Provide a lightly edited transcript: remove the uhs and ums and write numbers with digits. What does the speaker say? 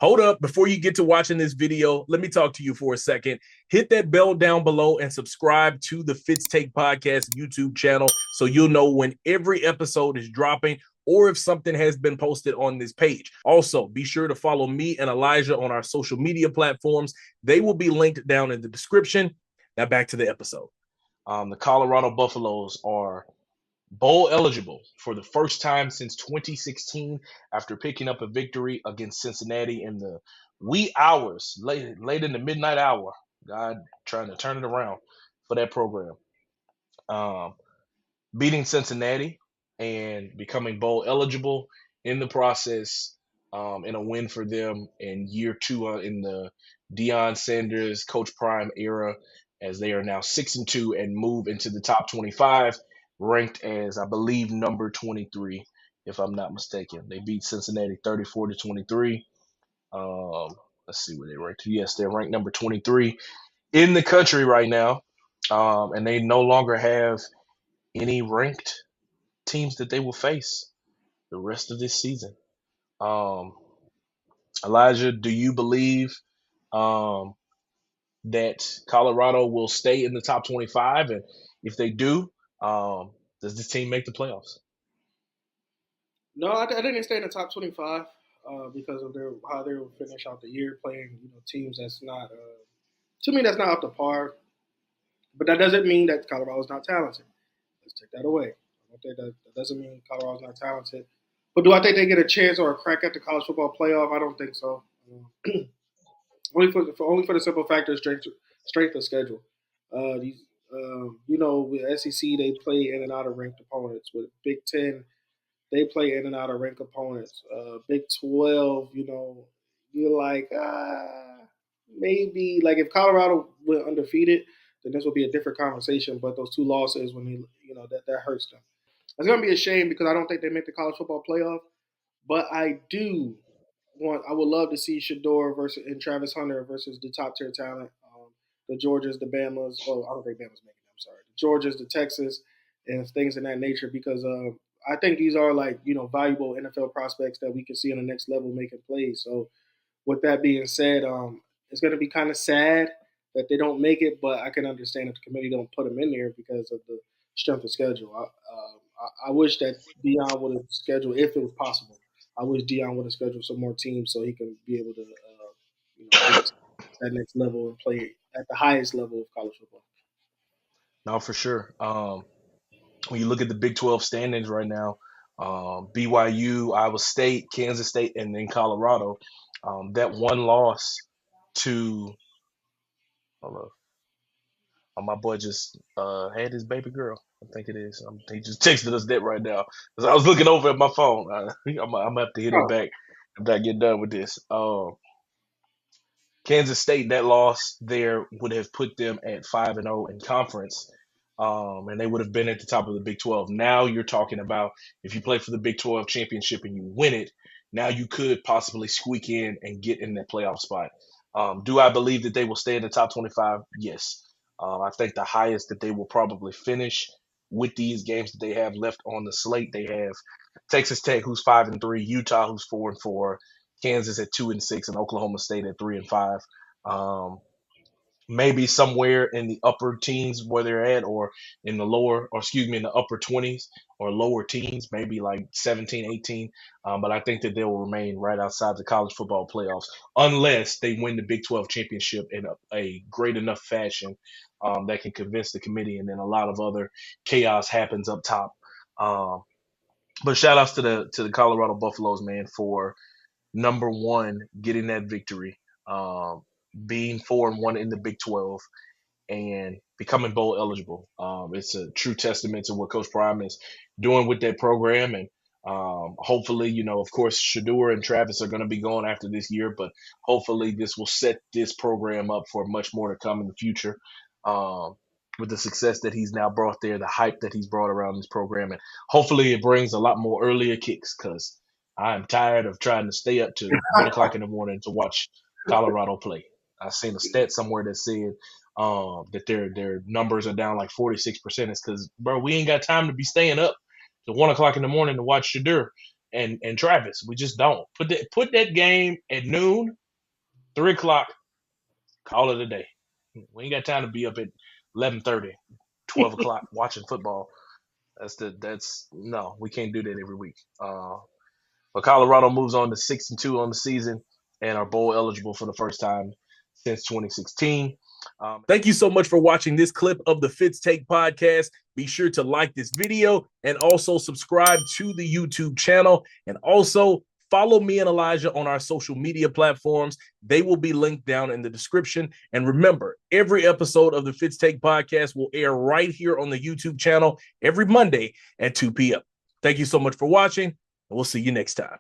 Hold up, before you get to watching this video, let me talk to you for a second. Hit that bell down below and subscribe to the Fitz Take Podcast YouTube channel so you'll know when every episode is dropping or if something has been posted on this page. Also, be sure to follow me and Elijah on our social media platforms. They will be linked down in the description. Now back to the episode. The Colorado Buffaloes are bowl eligible for the first time since 2016 after picking up a victory against Cincinnati in the wee hours, late in the midnight hour. God trying to turn it around for that program. Beating Cincinnati and becoming bowl eligible in the process, in a win for them in year two in the Deion Sanders, Coach Prime era, as they are now 6-2 and move into the top 25, ranked as I believe number 23, if I'm not mistaken. They beat Cincinnati 34-23. Let's see where they ranked. Yes, they're ranked number 23 in the country right now, and they no longer have any ranked teams that they will face the rest of this season. Um, Elijah, do you believe that Colorado will stay in the top 25? And if they do, does this team make the playoffs? No, I didn't stay in the top 25 because of how they will finish out the year playing teams that's not to me that's not up to par. But that doesn't mean that Colorado's not talented. Let's take that away. I don't think that doesn't mean Colorado's not talented. But do I think they get a chance or a crack at the college football playoff? I don't think so. only for the simple factor of strength of schedule. With SEC they play in and out of ranked opponents. With Big Ten, they play in and out of ranked opponents. Big 12, you're like maybe like if Colorado went undefeated, then this would be a different conversation. But those two losses, that hurts them. It's gonna be a shame because I don't think they make the college football playoff. But I would love to see shedeur versus and Travis Hunter versus the top tier talent, the Georgias, the Bamas. Oh, I don't think Bama's making them. I'm sorry, the Georgias, the Texas, and things of that nature. Because I think these are valuable NFL prospects that we can see on the next level making plays. So with that being said, it's going to be kind of sad that they don't make it, but I can understand if the committee don't put them in there because of the strength of schedule. I wish that Deion would have scheduled, if it was possible. I wish Deion would have scheduled some more teams so he can be able to, get to that next level and play at the highest level of college football. No, for sure. When you look at the Big 12 standings right now, BYU, Iowa State, Kansas State, and then Colorado, that one loss to, hold on, my boy just had his baby girl. I think it is. He just texted us that right now. 'Cause I was looking over at my phone. I'm gonna have to hit him back after I get done with this. Kansas State, that loss there would have put them at 5-0 in conference, and they would have been at the top of the Big 12. Now you're talking about if you play for the Big 12 championship and you win it, now you could possibly squeak in and get in that playoff spot. Do I believe that they will stay in the top 25? Yes. I think the highest that they will probably finish with these games that they have left on the slate, they have Texas Tech, who's 5-3, Utah, who's 4-4, Kansas at 2-6, and Oklahoma State at 3-5. Maybe somewhere in the upper teens where they're at, or in the upper 20s or lower teens, maybe like 17, 18. But I think that they will remain right outside the college football playoffs unless they win the Big 12 championship in a great enough fashion that can convince the committee, and then a lot of other chaos happens up top. But shout outs to the Colorado Buffaloes, man, for number one, getting that victory, being 4-1 in the Big 12, and becoming bowl eligible. It's a true testament to what Coach Prime is doing with that program, and hopefully, of course, shedeur and Travis are going to be gone after this year, but hopefully this will set this program up for much more to come in the future. With the success that he's now brought there, the hype that he's brought around this program, and hopefully it brings a lot more earlier kicks because I'm tired of trying to stay up to 1 o'clock in the morning to watch Colorado play. I seen a stat somewhere that said that their numbers are down like 46%. It's because, bro, we ain't got time to be staying up to 1 o'clock in the morning to watch shedeur. and Travis. We just don't. Put that game at noon, 3 o'clock, call it a day. We ain't got time to be up at 11:30, 12 o'clock watching football. No, we can't do that every week. But Colorado moves on to 6-2 on the season and are bowl eligible for the first time since 2016. Thank you so much for watching this clip of the Fitz Take podcast. Be sure to like this video and also subscribe to the YouTube channel. And also follow me and Elijah on our social media platforms. They will be linked down in the description. And remember, every episode of the Fitz Take podcast will air right here on the YouTube channel every Monday at 2 p.m. Thank you so much for watching, and we'll see you next time.